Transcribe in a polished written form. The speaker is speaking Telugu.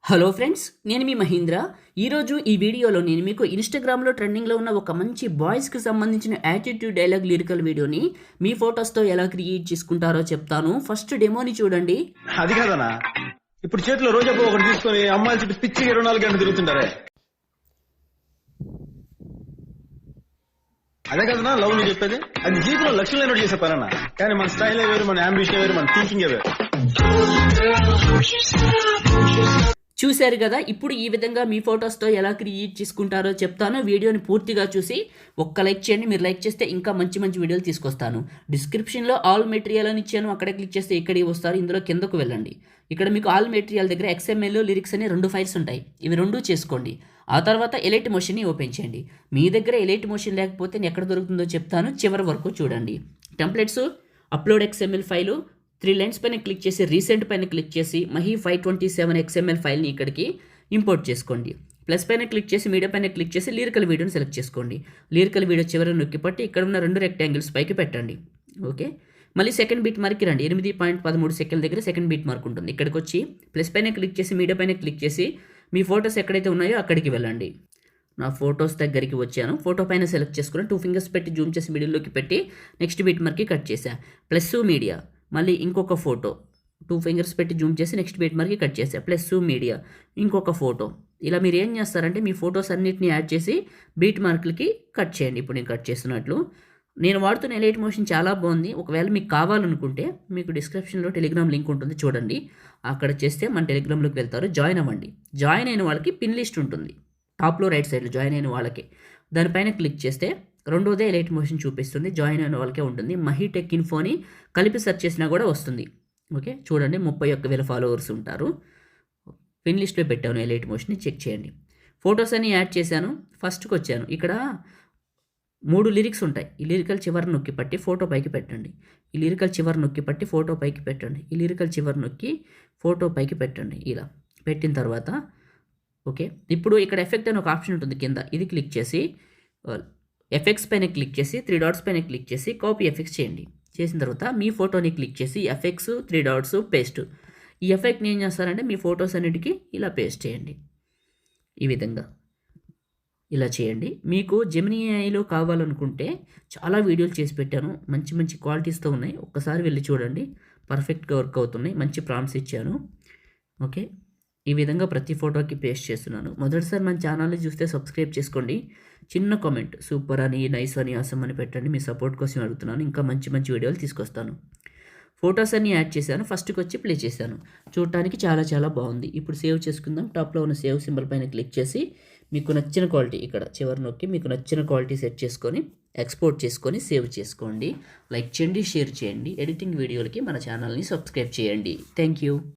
హలో ఫ్రెండ్స్, నేను మీ మహీంద్ర. ఈరోజు ఈ వీడియోలో నేను మీకు ఇన్స్టాగ్రామ్లో ట్రెండింగ్లో ఉన్న ఒక మంచి బాయ్స్కి సంబంధించిన యాటిట్యూడ్ డైలాగ్ లిరికల్ వీడియోని మీ ఫొటోస్తో ఎలా క్రియేట్ చేసుకుంటారో చెప్తాను. ఫస్ట్ డెమోని చూడండి. అది కాదనా, ఇప్పుడు చేతిలో రోజా పువ్వు ఒకటి తీసుకొని అమ్మాయిల చుట్టూ పిచ్చి 24 గంటలు తిరుగుతుంటారే, అదే కదనా లవ్ ని చెప్పేది. అది జీవితంలో లక్ష్యం లేనట్టు చేసే పనన్నా. కానీ మన స్టైల్ వేరు, మన అంబిషన్ వేరు, మన థింకింగ్ వేరు. చూశారు కదా, ఇప్పుడు ఈ విధంగా మీ ఫొటోస్తో ఎలా క్రియేట్ చేసుకుంటారో చెప్తాను. వీడియోని పూర్తిగా చూసి ఒక్క లైక్ చేయండి. మీరు లైక్ చేస్తే ఇంకా మంచి మంచి వీడియోలు తీసుకొస్తాను. డిస్క్రిప్షన్లో ఆల్ మెటీరియల్ అని ఇచ్చాను, అక్కడే క్లిక్ చేస్తే ఇక్కడికి వస్తారు. ఇందులో కిందకు వెళ్ళండి. ఇక్కడ మీకు ఆల్ మెటీరియల్ దగ్గర XML లిరిక్స్ అనే 2 ఫైల్స్ ఉంటాయి. ఇవి 2 చేసుకోండి. ఆ తర్వాత ఎలైట్ మోషన్ని ఓపెన్ చేయండి. మీ దగ్గర ఎలైట్ మోషన్ లేకపోతే ఎక్కడ దొరుకుతుందో చెప్తాను, చివరి వరకు చూడండి. Templates, upload XML file, 3 lines పైన క్లిక్ చేసి రీసెంట్ పైన క్లిక్ చేసి మహీ 527 XML ఫైల్ని ఇక్కడికి ఇంపోర్ట్ చేసుకోండి. ప్లస్ పైన క్లిక్ చేసి మీడియా పైన క్లిక్ చేసి లిరికల్ వీడియోని సెలెక్ట్ చేసుకోండి. లిరికల్ వీడియో చివరి నొక్కి పట్టి ఇక్కడ ఉన్న 2 రెక్టాంగిల్స్ పైకి పెట్టండి. ఓకే, మళ్ళీ సెకండ్ బీట్ మార్క్కి రండి. 8.13 సెకండ్ల దగ్గర సెకండ్ బీట్ మార్క్ ఉంటుంది. ఇక్కడికి వచ్చి ప్లస్ పైన క్లిక్ చేసి మీడియా పైన క్లిక్ చేసి మీ ఫొటోస్ ఎక్కడైతే ఉన్నాయో అక్కడికి వెళ్ళండి. నా ఫొటోస్ దగ్గరికి వచ్చాను. ఫోటో పైన సెలెక్ట్ చేసుకుని 2 ఫింగర్స్ పెట్టి జూమ్ చేసి మిడిల్లోకి పెట్టి నెక్స్ట్ బీట్ మార్క్కి కట్ చేసా. ప్లస్ మీడియా, మళ్ళీ ఇంకొక ఫోటో 2 ఫింగర్స్ పెట్టి జూమ్ చేసి నెక్స్ట్ బీట్ మార్క్కి కట్ చేసా. ప్లస్ మీడియా, ఇంకొక ఫోటో. ఇలా మీరు ఏం చేస్తారంటే మీ ఫొటోస్ అన్నిటిని యాడ్ చేసి బీట్ మార్కులకి కట్ చేయండి. ఇప్పుడు నేను కట్ చేస్తున్నట్లు. నేను వాడుతున్న ఎలైట్ మోషన్ చాలా బాగుంది. ఒకవేళ మీకు కావాలనుకుంటే మీకు డిస్క్రిప్షన్లో టెలిగ్రామ్ లింక్ ఉంటుంది, చూడండి. అక్కడ చేస్తే మన టెలిగ్రామ్లోకి వెళ్తారు, జాయిన్ అవ్వండి. జాయిన్ అయిన వాళ్ళకి పిన్ లిస్ట్ ఉంటుంది టాప్లో రైట్ సైడ్లో. జాయిన్ అయిన వాళ్ళకి దానిపైన క్లిక్ చేస్తే రెండోదే ఎలైట్ మోషన్ చూపిస్తుంది. జాయిన్ అయిన వాళ్ళకే ఉంటుంది. మహీ టెక్ ఇన్ఫోని కలిపి సెర్చ్ చేసినా కూడా వస్తుంది. ఓకే, చూడండి, 31,000 ఫాలోవర్స్ ఉంటారు. పిన్ లిస్ట్లో పెట్టాను ఎలైట్ మోషన్ని, చెక్ చేయండి. ఫొటోస్ అన్ని యాడ్ చేశాను. ఫస్ట్కి వచ్చాను. ఇక్కడ 3 లిరిక్స్ ఉంటాయి. ఈ లిరికల్ చివరి నొక్కి పట్టి ఫోటో పైకి పెట్టండి. ఈ లిరికల్ చివరి నొక్కి పట్టి ఫోటో పైకి పెట్టండి. ఈ లిరికల్ చివరి నొక్కి ఫోటో పైకి పెట్టండి. ఇలా పెట్టిన తర్వాత ఓకే, ఇప్పుడు ఇక్కడ ఎఫెక్ట్ అని ఒక ఆప్షన్ ఉంటుంది కింద. ఇది క్లిక్ చేసి ఎఫెక్ట్స్ పైన క్లిక్ చేసి 3 డాట్స్ పైన క్లిక్ చేసి కాపీ ఎఫెక్ట్స్ చేయండి. చేసిన తర్వాత మీ ఫోటోని క్లిక్ చేసి ఎఫెక్ట్స్ 3 డాట్స్ పేస్ట్. ఈ ఎఫెక్ట్ని ఏం చేస్తారంటే మీ ఫొటోస్ అన్నిటికీ ఇలా పేస్ట్ చేయండి. ఈ విధంగా ఇలా చేయండి. మీకు జెమినీ ఏఐలో కావాలనుకుంటే చాలా వీడియోలు చేసి పెట్టాను, మంచి మంచి క్వాలిటీస్తో ఉన్నాయి. ఒక్కసారి వెళ్ళి చూడండి, పర్ఫెక్ట్గా వర్క్ అవుతున్నాయి. మంచి ప్రాంప్ట్స్ ఇచ్చాను. ఓకే, ఈ విధంగా ప్రతి ఫోటోకి పేస్ట్ చేస్తున్నాను. మొదటిసారి మన ఛానల్ని చూస్తే సబ్స్క్రైబ్ చేసుకోండి. చిన్న కామెంట్ సూపర్ అని, నైస్ అని, అసమ్ అని పెట్టండి. మీ సపోర్ట్ కోసం అడుగుతున్నాను. ఇంకా మంచి మంచి వీడియోలు తీసుకొస్తాను. ఫొటోస్ అన్ని యాడ్ చేశాను. ఫస్ట్కి వచ్చి ప్లే చేశాను. చూడటానికి చాలా చాలా బాగుంది. ఇప్పుడు సేవ్ చేసుకుందాం. టాప్లో ఉన్న సేవ్ సింబల్ పైన క్లిక్ చేసి మీకు నచ్చిన క్వాలిటీ ఇక్కడ చివరి నొక్కి మీకు నచ్చిన క్వాలిటీ సెట్ చేసుకొని ఎక్స్పోర్ట్ చేసుకొని సేవ్ చేసుకోండి. లైక్ చేయండి, షేర్ చేయండి. ఎడిటింగ్ వీడియోలకి మన ఛానల్ని సబ్స్క్రైబ్ చేయండి. Thank you.